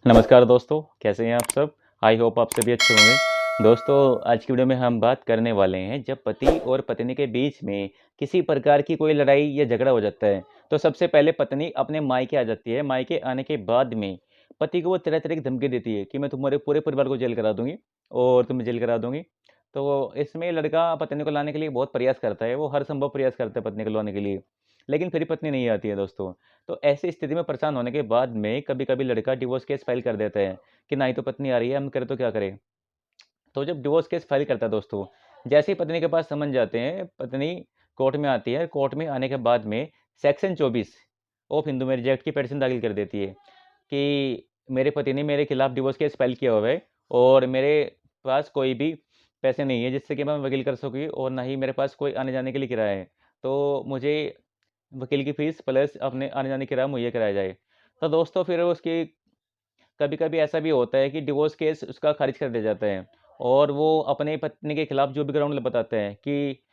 नमस्कार दोस्तों, कैसे हैं आप सब? आई होप आप सभी अच्छे होंगे। दोस्तों, आज की वीडियो में हम बात करने वाले हैं जब पति और पत्नी के बीच में किसी प्रकार की कोई लड़ाई या झगड़ा हो जाता है, तो सबसे पहले पत्नी अपने मायके आ जाती है। मायके आने के बाद में पति को वो तरह-तरह की धमकी देती है कि मैं तुम्हारे पूरे परिवार को जेल करा दूँगी और तुम्हें जेल करा दूँगी। तो इसमें लड़का पत्नी को लाने के लिए बहुत प्रयास करता है, वो हर संभव प्रयास करता है पत्नी को लाने के लिए, लेकिन फिर भी पत्नी नहीं आती है दोस्तों। तो ऐसी स्थिति में परेशान होने के बाद में कभी-कभी लड़का डिवोर्स केस फाइल कर देता है कि ना ही तो पत्नी आ रही है, हम करें तो क्या करें? तो जब डिवोर्स केस फाइल करता है दोस्तों, जैसे ही पत्नी के पास समन जाते हैं, पत्नी कोर्ट में आती है। कोर्ट में आने के बाद में section 24 of Hindu marriage act की पिटीशन दाखिल कर देती है कि मेरे पति ने मेरे खिलाफ डिवोर्स केस फाइल किया हुआ है और मेरे पास कोई भी पैसे नहीं है जिससे कि मैं वकील कर सकूँ और ना ही मेरे पास कोई आने-जाने के लिए किराया है। तो मुझे वकील की फ़ीस प्लस अपने आने-जाने की किराया मुहैया कराया जाए। तो दोस्तों फिर उसकी कभी-कभी ऐसा भी होता है कि डिवोर्स केस उसका खारिज कर दिया जाता है और वो अपने पत्नी के खिलाफ जो भी ग्राउंड बताते हैं कि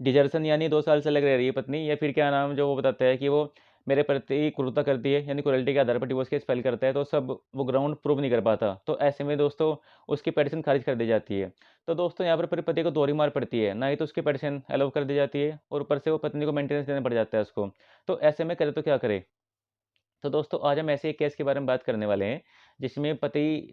डिजर्शन यानी 2 साल से अलग रह रही है पत्नी या फिर क्या नाम जो वो बताता है कि वो मेरे प्रति क्रूरता करती है यानी क्रूरल्टी के आधार पर डिवोर्स केस फाइल करता है तो सब वो ग्राउंड प्रूव नहीं कर पाता। तो ऐसे में दोस्तों उसकी पिटीशन खारिज कर दी जाती है। तो दोस्तों यहाँ पर फिर पति को दोहरी मार पड़ती है, ना ही तो उसकी पिटीशन अलाउ कर दी जाती है और ऊपर से वो पत्नी को मेंटेनेंस देना पड़ जाता है उसको। तो ऐसे में करे तो क्या करे? तो दोस्तों आज हम ऐसे एक केस के बारे में बात करने वाले हैं जिसमें पति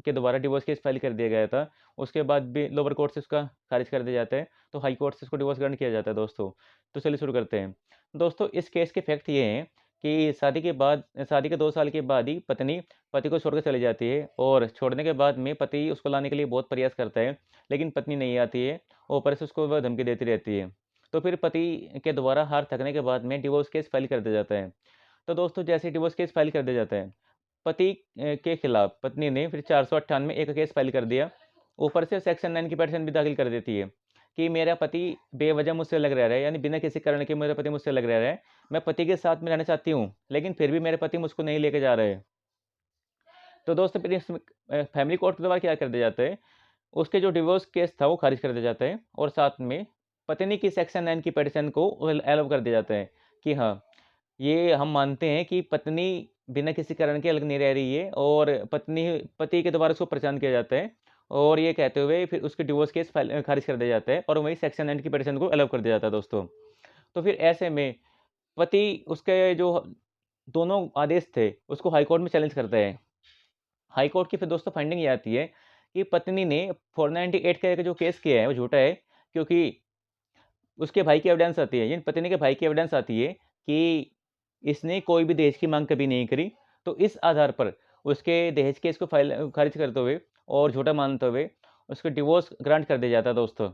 के द्वारा डिवोर्स केस फाइल कर दिया गया था। उसके बाद भी लोअर कोर्ट से उसका खारिज कर दिया जाता है, तो हाई कोर्ट से उसको डिवोर्स ग्रांट किया जाता है दोस्तों। तो चलिए शुरू करते हैं। दोस्तों इस केस के फैक्ट ये हैं कि शादी के 2 साल के बाद ही पत्नी पति को छोड़कर चली जाती है और छोड़ने के बाद में पति उसको लाने के लिए बहुत प्रयास करता है, लेकिन पत्नी नहीं आती है और ऊपर से उसको वह धमकी देती रहती है। तो फिर पति के द्वारा हार थकने के बाद में डिवोर्स केस फाइल कर दिया जाता है। तो दोस्तों जैसे ही डिवोर्स केस फाइल कर दिया जाता है, पति के खिलाफ पत्नी ने फिर 498 एक केस फाइल कर दिया। ऊपर से सेक्शन 9 की पिटीशन भी दाखिल कर देती है कि मेरा पति बेवजह मुझसे अलग रह रहा है, यानी बिना किसी कारण के मेरा पति मुझसे अलग रह रहा है। मैं पति के साथ में रहना चाहती हूँ, लेकिन फिर भी मेरे पति मुझको नहीं लेके जा रहे हैं। तो दोस्तों फिर इसमें फैमिली कोर्ट के द्वारा क्या कर दिया जाता है, उसके जो डिवोर्स केस था वो खारिज कर दिया जाता है और साथ में पत्नी की सेक्शन 9 की पिटीशन को अलाउ कर दिया जाता है कि हाँ, ये हम मानते हैं कि पत्नी बिना किसी कारण के अलग नहीं रह रही है और पत्नी पति के द्वारा उसको परेशान किया जाता है और ये कहते हुए फिर उसके डिवोर्स केस खारिज कर दिया जाता है और वही सेक्शन 9 की पिटीशन को अलाउ कर दिया जाता है दोस्तों। तो फिर ऐसे में पति उसके जो दोनों आदेश थे उसको हाई कोर्ट में चैलेंज करता है। हाई कोर्ट की फिर दोस्तों फाइंडिंग ये आती है कि पत्नी ने 498 का जो केस किया है वो झूठा है, क्योंकि उसके भाई की एविडेंस आती है, यानी पत्नी के भाई की एविडेंस आती है कि इसने कोई भी दहेज की माँग कभी नहीं करी। तो इस आधार पर उसके दहेज केस को खारिज करते हुए और झूठा मानते हुए उसको डिवोर्स ग्रांट कर दिया जाता है दोस्तों।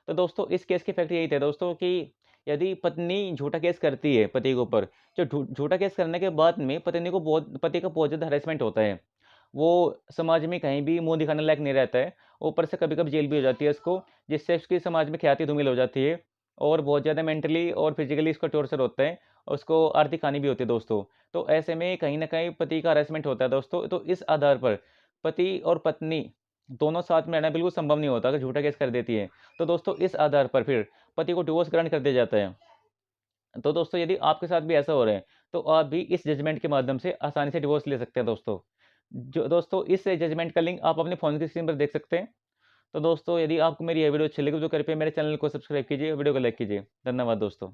तो दोस्तों इस केस के फैक्ट यही थे दोस्तों कि यदि पत्नी झूठा केस करती है पति के ऊपर, जो झूठा केस करने के बाद में पति का बहुत ज़्यादा हैरेसमेंट होता है। वो समाज में कहीं भी मुँह दिखाने लायक नहीं रहता है। ऊपर से कभी-कभी जेल भी हो जाती है उसको, जिससे उसकी समाज में ख्याति धूमिल हो जाती है और बहुत ज़्यादा मेंटली और फिज़िकली इसका टॉर्चर होता है। और उसको आर्थिक हानि भी होती है दोस्तों। तो ऐसे में कहीं न कहीं पति का हैरेसमेंट होता है दोस्तों। तो इस आधार पर पति और पत्नी दोनों साथ में रहना बिल्कुल संभव नहीं होता अगर झूठा केस कर देती है। तो दोस्तों इस आधार पर फिर पति को डिवोर्स ग्रांट कर दिया जाता है। तो दोस्तों यदि आपके साथ भी ऐसा हो रहा है, तो आप भी इस जजमेंट के माध्यम से आसानी से डिवोर्स ले सकते हैं दोस्तों। जो दोस्तों इस जजमेंट का लिंक आप अपने फ़ोन की स्क्रीन पर देख सकते हैं। तो दोस्तों यदि आपको मेरी यह वीडियो अच्छी लगी तो कृपया मेरे चैनल को सब्सक्राइब कीजिए, वीडियो को लाइक कीजिए। धन्यवाद दोस्तों।